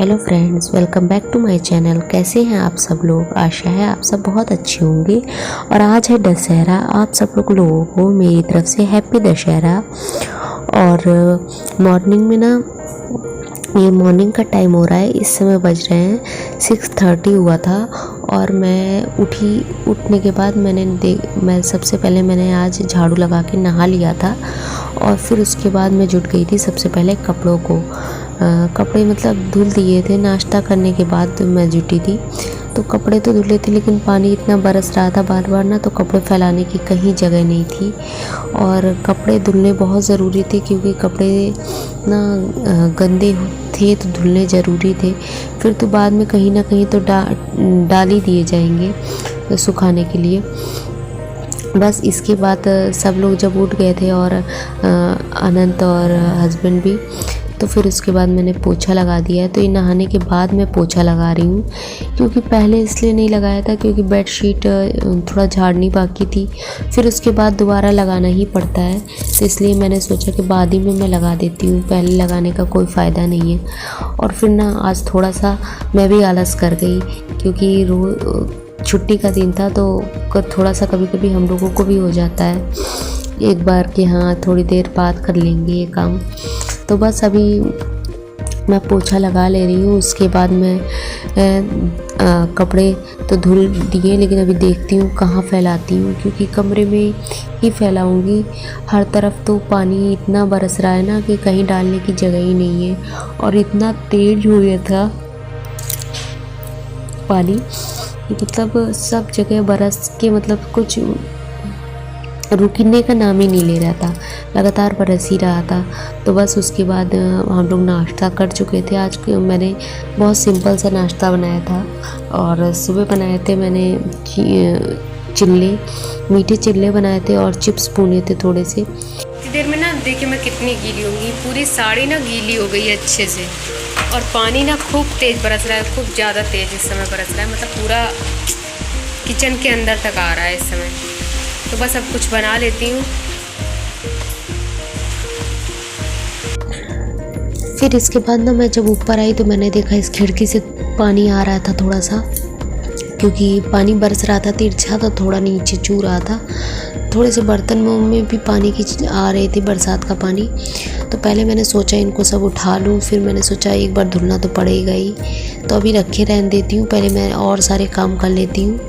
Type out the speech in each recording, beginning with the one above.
Hello friends, welcome back to my channel. कैसे हैं आप सब लोग? आशा है आप सब बहुत अच्छे होंगे। और आज है दशहरा। आप सब लोगों को मेरी तरफ से हैप्पी दशहरा। और मॉर्निंग में ना, ये मॉर्निंग का टाइम हो रहा है, इस समय बज रहे हैं 6:30 हुआ था। और मैं उठने के बाद मैं सबसे पहले मैंने आज झाड़ू लगा के नहा लिया था। और फिर उसके बाद मैं जुट गई थी सबसे पहले कपड़ों को। कपड़े मतलब धुल दिए थे, नाश्ता करने के बाद मैं जुटी थी। तो कपड़े तो धुले थे, लेकिन पानी इतना बरस रहा था बार बार ना, तो कपड़े फैलाने की कहीं जगह नहीं थी। और कपड़े धुलने बहुत ज़रूरी थे, क्योंकि कपड़े ना गंदे थे तो धुलने ज़रूरी थे। फिर तो बाद में कहीं ना कहीं तो डाल ही दिए जाएंगे सुखाने के लिए। बस इसके बाद सब लोग जब उठ गए थे, और अनंत और हस्बैंड भी, तो फिर उसके बाद मैंने पोछा लगा दिया है। तो ये नहाने के बाद मैं पोछा लगा रही हूँ, क्योंकि पहले इसलिए नहीं लगाया था क्योंकि बेडशीट थोड़ा झाड़नी बाकी थी। फिर उसके बाद दोबारा लगाना ही पड़ता है, तो इसलिए मैंने सोचा कि बाद ही में मैं लगा देती हूँ, पहले लगाने का कोई फ़ायदा नहीं है। और फिर ना आज थोड़ा सा मैं भी आलस कर गई, क्योंकि रोज़ छुट्टी का दिन था, तो थोड़ा सा कभी कभी हम लोगों को भी हो जाता है एक बार कि हाँ थोड़ी देर बाद कर लेंगे ये काम। तो बस अभी मैं पोछा लगा ले रही हूँ। उसके बाद मैं कपड़े तो धुल दिए, लेकिन अभी देखती हूँ कहाँ फैलाती हूँ, क्योंकि कमरे में ही फैलाऊँगी। हर तरफ तो पानी इतना बरस रहा है ना कि कहीं डालने की जगह ही नहीं है। और इतना तेज हो गया था पानी, मतलब सब जगह बरस के मतलब कुछ रुकने का नाम ही नहीं ले रहा था, लगातार बरस ही रहा था। तो बस उसके बाद हम लोग नाश्ता कर चुके थे। आज मैंने बहुत सिंपल सा नाश्ता बनाया था, और सुबह बनाए थे मैंने मीठे चिल्ले बनाए थे, और चिप्स भुने थे थोड़े से। इतनी देर में ना देखिए मैं कितनी गीली होंगी, पूरी साड़ी ना गीली हो गई है अच्छे से। और पानी ना खूब तेज़ बरस रहा है, खूब ज़्यादा तेज़ इस समय बरस रहा है, मतलब पूरा किचन के अंदर तक आ रहा है इस समय। तो बस अब कुछ बना लेती हूँ। फिर इसके बाद ना मैं जब ऊपर आई तो मैंने देखा इस खिड़की से पानी आ रहा था थोड़ा सा, क्योंकि पानी बरस रहा था तिरछा, तो थोड़ा नीचे चू रहा था। थोड़े से बर्तन में भी पानी की आ रही थी, बरसात का पानी। तो पहले मैंने सोचा इनको सब उठा लूँ, फिर मैंने सोचा एक बार धुलना तो पड़ेगा ही, तो अभी रखे रहने देती हूँ, पहले मैं और सारे काम कर लेती हूँ।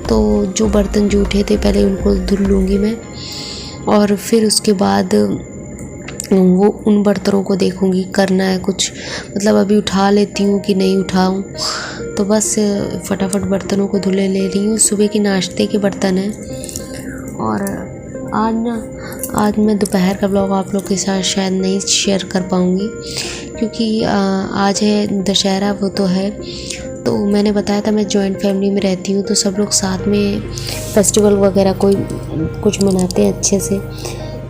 तो जो बर्तन जूठे थे पहले उनको धुल लूँगी मैं, और फिर उसके बाद वो उन बर्तनों को देखूँगी करना है कुछ, मतलब अभी उठा लेती हूँ कि नहीं उठाऊँ। तो बस फटाफट बर्तनों को धुले ले रही हूँ। सुबह के नाश्ते के बर्तन हैं। और आज मैं दोपहर का ब्लॉग आप लोग के साथ शायद नहीं शेयर कर पाऊँगी, क्योंकि आज है दशहरा, वो तो है। तो मैंने बताया था मैं जॉइंट फैमिली में रहती हूँ, तो सब लोग साथ में फेस्टिवल वगैरह कोई कुछ मनाते हैं अच्छे से।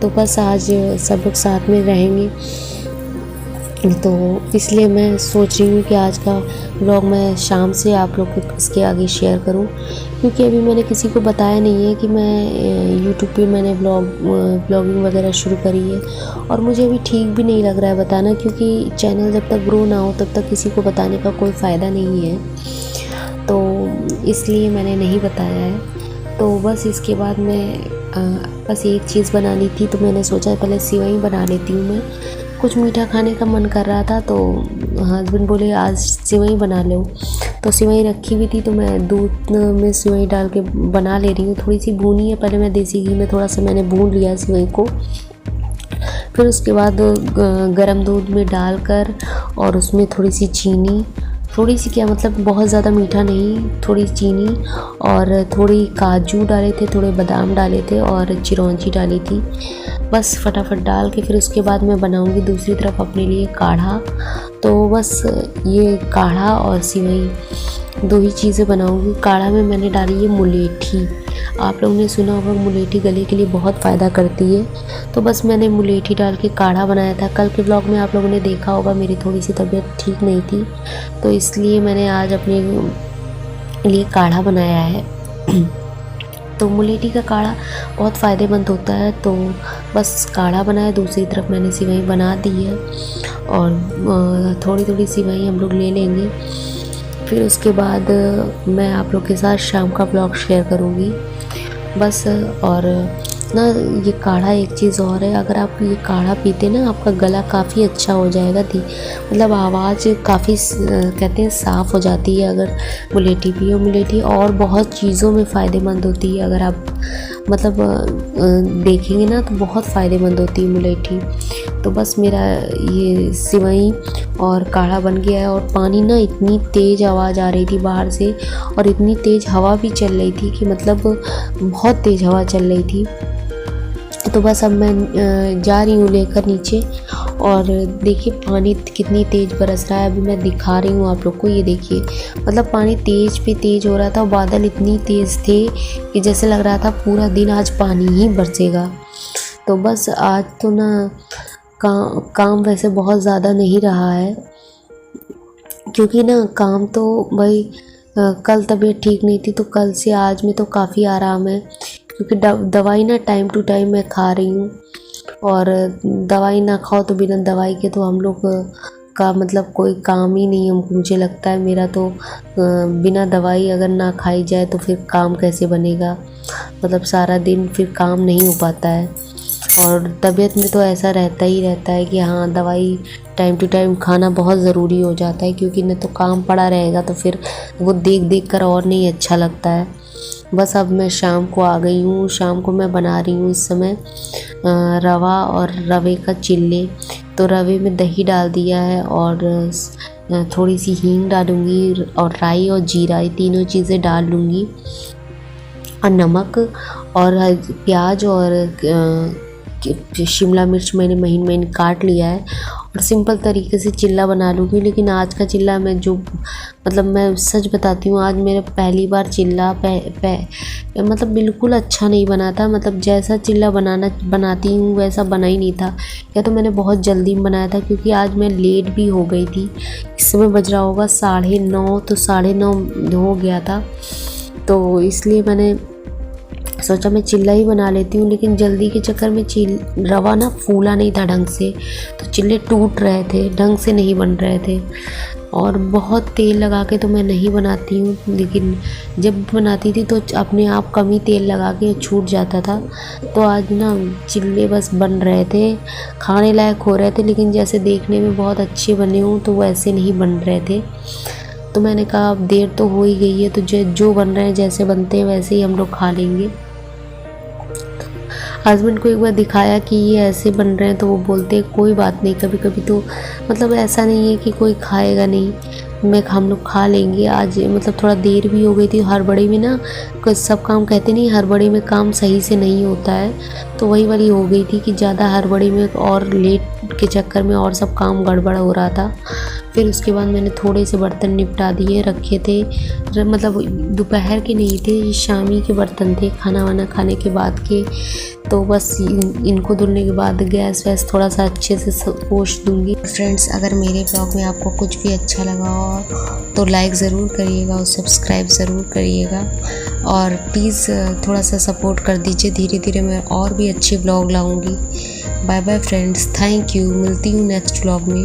तो बस आज सब लोग साथ में रहेंगे, तो इसलिए मैं सोच रही हूँ कि आज का ब्लॉग मैं शाम से आप लोग इसके आगे शेयर करूँ, क्योंकि अभी मैंने किसी को बताया नहीं है कि मैं यूट्यूब पे मैंने ब्लॉगिंग वगैरह शुरू करी है। और मुझे अभी ठीक भी नहीं लग रहा है बताना, क्योंकि चैनल जब तक ग्रो ना हो तब तक किसी को बताने का कोई फ़ायदा नहीं है, तो इसलिए मैंने नहीं बताया है। तो बस इसके बाद मैं बस एक चीज़ बनानी थी, तो मैंने सोचा पहले सेवई बना लेती हूँ। मैं कुछ मीठा खाने का मन कर रहा था, तो हस्बैंड बोले आज सेवई बना लो। तो सेवई रखी हुई थी, तो मैं दूध में सेवई डाल के बना ले रही हूँ। थोड़ी सी भूनी है, पहले मैं देसी घी में थोड़ा सा मैंने भून लिया सेवई को। फिर उसके बाद गरम दूध में डालकर, और उसमें थोड़ी सी चीनी, थोड़ी सी क्या मतलब बहुत ज़्यादा मीठा नहीं, थोड़ी चीनी, और थोड़ी काजू डाले थे, थोड़े बादाम डाले थे, और चिरौंजी डाली थी। बस फटाफट डाल के फिर उसके बाद मैं बनाऊंगी दूसरी तरफ अपने लिए काढ़ा। तो बस ये काढ़ा और सेवई दो ही चीज़ें बनाऊंगी। काढ़ा में मैंने डाली है मुलेठी। आप लोगों ने सुना होगा मुलेठी गले के लिए बहुत फ़ायदा करती है, तो बस मैंने मुलेठी डाल के काढ़ा बनाया था। कल के ब्लॉग में आप लोगों ने देखा होगा मेरी थोड़ी सी तबीयत ठीक नहीं थी, तो इसलिए मैंने आज अपने लिए काढ़ा बनाया है। तो मुलेठी का काढ़ा बहुत फ़ायदेमंद होता है। तो बस काढ़ा बनाया, दूसरी तरफ मैंने सेवई बना दी है और थोड़ी थोड़ी सेवई हम लोग ले लेंगे। फिर उसके बाद मैं आप लोग के साथ शाम का ब्लॉग शेयर करूँगी बस। और ना ये काढ़ा एक चीज़ और है, अगर आप ये काढ़ा पीते ना आपका गला काफ़ी अच्छा हो जाएगा। मतलब आवाज़ काफ़ी कहते हैं साफ़ हो जाती है अगर मुलेठी पियो। मुलेठी और बहुत चीज़ों में फ़ायदेमंद होती है, अगर आप मतलब देखेंगे ना तो बहुत फ़ायदेमंद होती है मुलेठी। तो बस मेरा ये सेवई और काढ़ा बन गया है। और पानी ना इतनी तेज़ आवाज़ आ रही थी बाहर से और इतनी तेज़ हवा भी चल रही थी कि मतलब बहुत तेज़ हवा चल रही थी। तो बस अब मैं जा रही हूँ लेकर नीचे और देखिए पानी कितनी तेज़ बरस रहा है। अभी मैं दिखा रही हूँ आप लोग को, ये देखिए मतलब पानी तेज़ पे तेज़ हो रहा था। बादल इतनी तेज़ थे कि जैसे लग रहा था पूरा दिन आज पानी ही बरसेगा। तो बस आज तो ना काम वैसे बहुत ज़्यादा नहीं रहा है, क्योंकि ना काम तो भाई कल तबीयत ठीक नहीं थी तो कल से आज में तो काफ़ी आराम है, क्योंकि दवाई ना टाइम टू टाइम मैं खा रही हूँ। और दवाई ना खाओ तो बिना दवाई के तो हम लोग का मतलब कोई काम ही नहीं है। मुझे लगता है मेरा तो बिना दवाई अगर ना खाई जाए तो फिर काम कैसे बनेगा, मतलब सारा दिन फिर काम नहीं हो पाता है। और तबीयत में तो ऐसा रहता ही रहता है कि हाँ दवाई टाइम टू टाइम खाना बहुत ज़रूरी हो जाता है, क्योंकि न तो काम पड़ा रहेगा तो फिर वो देख देख कर और नहीं अच्छा लगता है। बस अब मैं शाम को आ गई हूँ। शाम को मैं बना रही हूँ इस समय रवा और रवे का चिल्ले। तो रवे में दही डाल दिया है और थोड़ी सी हींग डालूँगी और राई और जीरा, ये तीनों चीज़ें डाल लूँगी और नमक और प्याज और शिमला मिर्च मैंने महीन महीन काट लिया है और सिंपल तरीके से चिल्ला बना लूँगी। लेकिन आज का चिल्ला मैं मतलब मैं सच बताती हूँ, आज मेरा पहली बार चिल्ला मतलब बिल्कुल अच्छा नहीं बना था। मतलब जैसा चिल्ला बनाती हूँ वैसा बना ही नहीं था, या तो मैंने बहुत जल्दी में बनाया था, क्योंकि आज मैं लेट भी हो गई थी। इस समय बज रहा होगा 9:30, तो 9:30 हो गया था। तो इसलिए मैंने सोचा मैं चिल्ला ही बना लेती हूँ, लेकिन जल्दी के चक्कर में रवा ना फूला नहीं था ढंग से, तो चिल्ले टूट रहे थे, ढंग से नहीं बन रहे थे। और बहुत तेल लगा के तो मैं नहीं बनाती हूँ, लेकिन जब बनाती थी तो अपने आप कम ही तेल लगा के छूट जाता था। तो आज ना चिल्ले बस बन रहे थे, खाने लायक हो रहे थे, लेकिन जैसे देखने में बहुत अच्छे बने हों तो वैसे नहीं बन रहे थे। तो मैंने कहा अब देर तो हो ही गई है, तो जो बन रहे हैं जैसे बनते हैं वैसे ही हम लोग खा लेंगे। हस्बैंड को एक बार दिखाया कि ये ऐसे बन रहे हैं तो वो बोलते हैं कोई बात नहीं, कभी कभी तो मतलब ऐसा नहीं है कि कोई खाएगा नहीं, हम लोग खा लेंगे। आज मतलब थोड़ा देर भी हो गई थी, हड़बड़ी में ना सब काम कहते नहीं हड़बड़ी में काम सही से नहीं होता है, तो वही वाली हो गई थी कि ज़्यादा हड़बड़ी में और लेट के चक्कर में और सब काम गड़बड़ हो रहा था। फिर उसके बाद मैंने थोड़े से बर्तन निपटा दिए, रखे थे, मतलब दोपहर के नहीं थे, शामी के बर्तन थे खाना वाना खाने के बाद के। तो बस इनको धुलने के बाद गैस वैस थोड़ा सा अच्छे से पोंछ दूँगी। फ्रेंड्स, अगर मेरे ब्लॉग में आपको कुछ भी अच्छा लगा हो तो लाइक ज़रूर करिएगा और सब्सक्राइब ज़रूर करिएगा, और प्लीज़ थोड़ा सा सपोर्ट कर दीजिए। धीरे धीरे मैं और भी अच्छे ब्लॉग लाऊँगी। Bye bye friends, thank you. मिलती हूँ नेक्स्ट ब्लॉग में।